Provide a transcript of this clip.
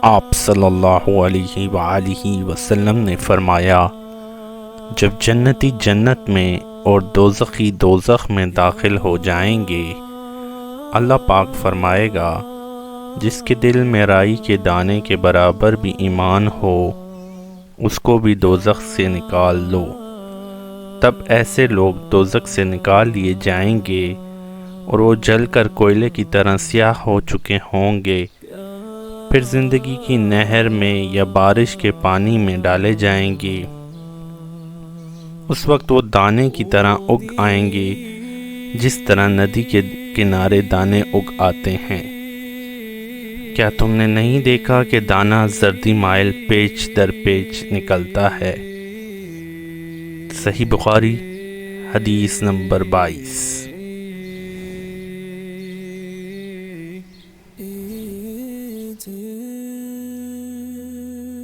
آپ صلی اللہ علیہ وآلہ وسلم نے فرمایا، جب جنتی جنت میں اور دوزخی دوزخ میں داخل ہو جائیں گے، اللہ پاک فرمائے گا جس کے دل میں رائی کے دانے کے برابر بھی ایمان ہو اس کو بھی دوزخ سے نکال لو۔ تب ایسے لوگ دوزخ سے نکال لیے جائیں گے اور وہ جل کر کوئلے کی طرح سیاہ ہو چکے ہوں گے، پھر زندگی کی نہر میں یا بارش کے پانی میں ڈالے جائیں گے۔ اس وقت وہ دانے کی طرح اگ آئیں گے جس طرح ندی کے کنارے دانے اگ آتے ہیں۔ کیا تم نے نہیں دیکھا کہ دانہ زردی مائل پیچ در پیچ نکلتا ہے؟ صحیح بخاری حدیث نمبر 22۔ It is